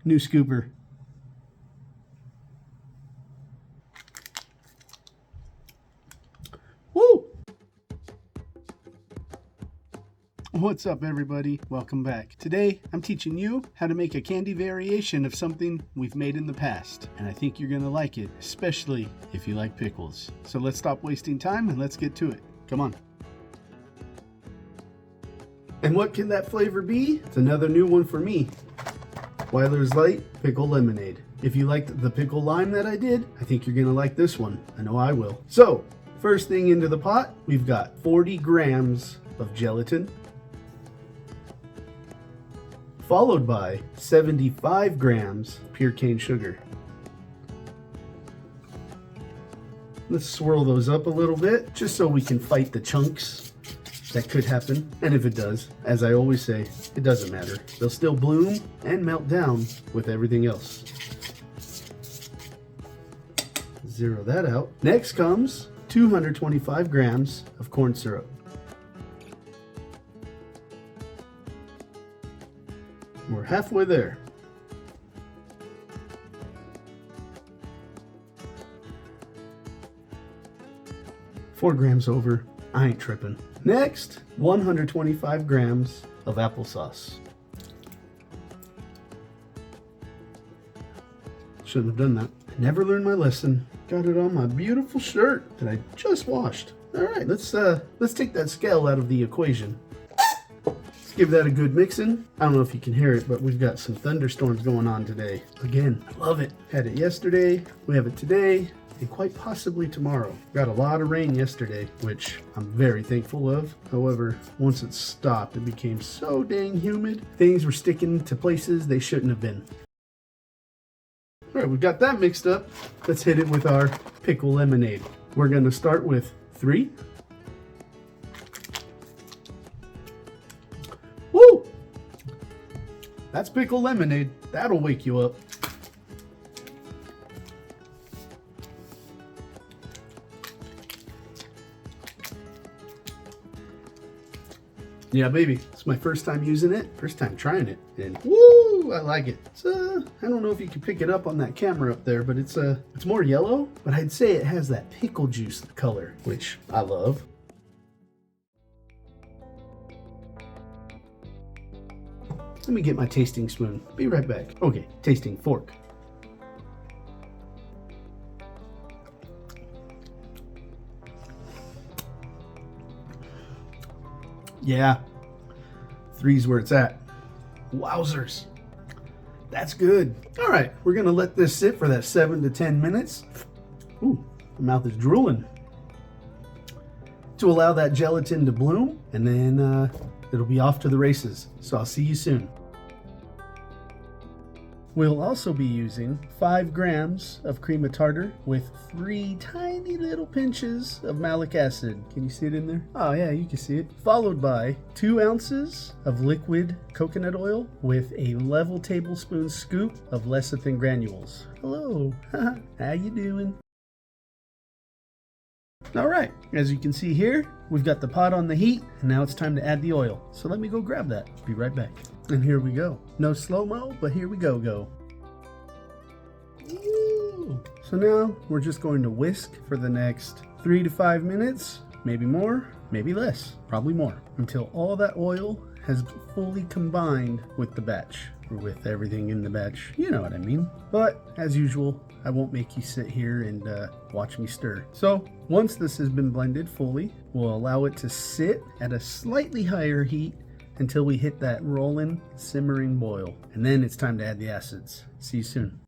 New scooper. Woo! What's up, everybody? Welcome back. Today, I'm teaching you how to make a candy variation of something we've made in the past. And I think you're gonna like it, especially if you like pickles. So let's stop wasting time and let's get to it. Come on. And what can that flavor be? It's another new one for me. Weiler's Light Pickle Lemonade. If you liked the pickle lime that I did, I think you're gonna like this one. I know I will. So, first thing into the pot, we've got 40 grams of gelatin, followed by 75 grams pure cane sugar. Let's swirl those up a little bit, just so we can fight the chunks that could happen. And if it does, as I always say, it doesn't matter. They'll still bloom and melt down with everything else. Zero that out. Next comes 225 grams of corn syrup. We're halfway there. Four grams over. I ain't tripping. Next, 125 grams of applesauce. Shouldn't have done that. I never learned my lesson. Got it on my beautiful shirt that I just washed. All right, let's take that scale out of the equation. Let's give that a good mixing. I don't know if you can hear it, but we've got some thunderstorms going on today. Again, I love it. Had it yesterday, we have it today, and quite possibly tomorrow. Got a lot of rain yesterday, which I'm very thankful of. However, once it stopped, it became so dang humid. Things were sticking to places they shouldn't have been. All right, we've got that mixed up. Let's hit it with our pickle lemonade. We're gonna start with 3. Woo! That's pickle lemonade. That'll wake you up. Yeah, baby, it's my first time using it, first time trying it, and woo, I like it. I don't know if you can pick it up on that camera up there, but it's more yellow, but I'd say it has that pickle juice color, which I love. Let me get my tasting spoon. Be right back. Okay, tasting fork. Yeah, 3's where it's at. Wowzers. That's good. All right, we're gonna let this sit for that 7 to 10 minutes. Ooh, my mouth is drooling. To allow that gelatin to bloom, and then it'll be off to the races. So I'll see you soon. We'll also be using 5 grams of cream of tartar with 3 tiny little pinches of malic acid. Can you see it in there? Oh yeah, you can see it. Followed by 2 ounces of liquid coconut oil with a level tablespoon scoop of lecithin granules. Hello, how you doing? All right, as you can see here, we've got the pot on the heat, and now it's time to add the oil. So let me go grab that. Be right back. And here we go. No slow-mo, but here we go. Ooh. So now we're just going to whisk for the next 3 to 5 minutes, maybe more, maybe less, probably more, until all that oil has fully combined with the batch, or with everything in the batch. You know what I mean. But as usual, I won't make you sit here and watch me stir. So once this has been blended fully, we'll allow it to sit at a slightly higher heat until we hit that rolling, simmering boil. And then it's time to add the acids. See you soon.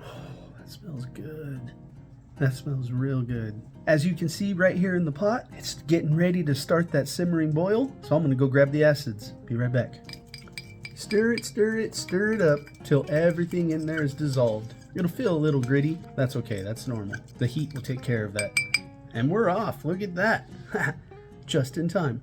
Oh, that smells good. That smells real good. As you can see right here in the pot, it's getting ready to start that simmering boil. So I'm gonna go grab the acids. Be right back. Stir it up till everything in there is dissolved. It'll feel a little gritty. That's okay, that's normal. The heat will take care of that. And we're off, look at that. Just in time.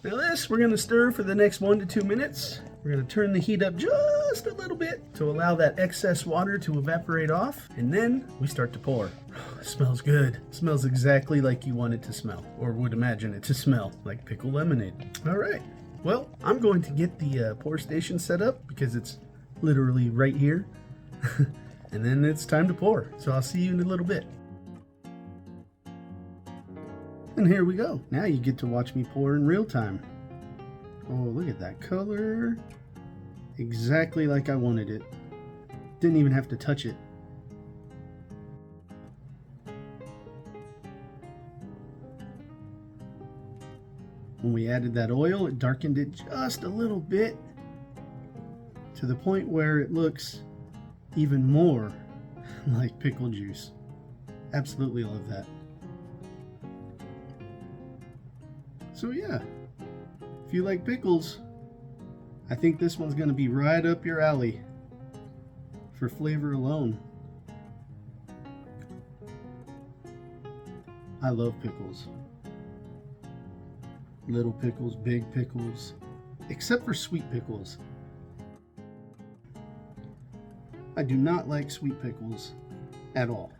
Now this, we're gonna stir for the next 1 to 2 minutes. We're going to turn the heat up just a little bit to allow that excess water to evaporate off, and then we start to pour. It smells good. It smells exactly like you want it to smell, or would imagine it to smell, like pickle lemonade. All right. Well, I'm going to get the pour station set up because it's literally right here. And then it's time to pour. So I'll see you in a little bit. And here we go. Now you get to watch me pour in real time. Oh, look at that color. Exactly like I wanted it. Didn't even have to touch it. When we added that oil, it darkened it just a little bit to the point where it looks even more like pickle juice. Absolutely love that. So yeah, if you like pickles, I think this one's going to be right up your alley for flavor alone. I love pickles. Little pickles, big pickles, except for sweet pickles. I do not like sweet pickles at all.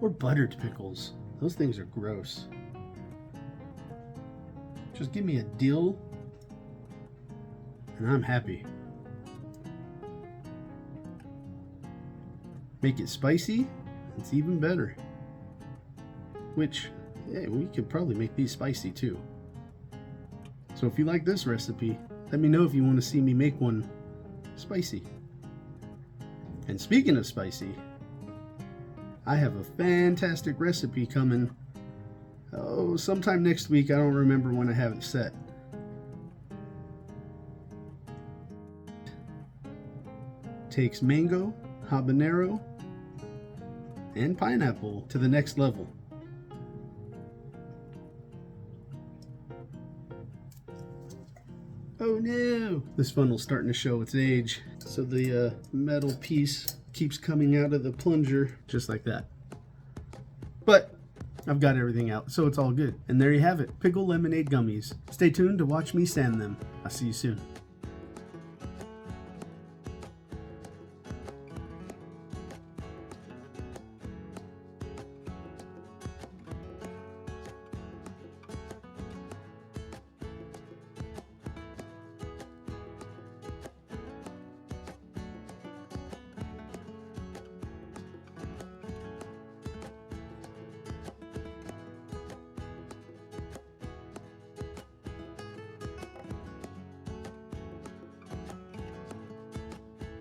Or buttered pickles. Those things are gross. Just give me a dill and I'm happy. Make it spicy, it's even better. Which, yeah, we could probably make these spicy too. So if you like this recipe, let me know if you want to see me make one spicy. And speaking of spicy, I have a fantastic recipe coming. Oh, sometime next week. I don't remember when I have it set. Takes mango, habanero, and pineapple to the next level. Oh no! This funnel's starting to show its age. So the metal piece keeps coming out of the plunger just like that. But I've got everything out, so it's all good. And there you have it, pickle lemonade gummies. Stay tuned to watch me sand them. I'll see you soon.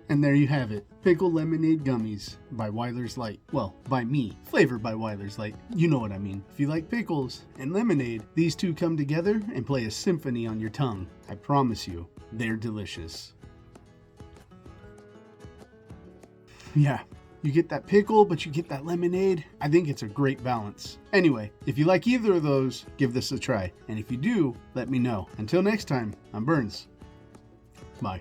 And there you have it, pickle lemonade gummies by Weiler's Light. Well, by me, flavored by Weiler's Light. You know what I mean. If you like pickles and lemonade, these two come together and play a symphony on your tongue. I promise you, they're delicious. Yeah, you get that pickle, but you get that lemonade. I think it's a great balance. Anyway, if you like either of those, give this a try. And if you do, let me know. Until next time, I'm Burns. Bye.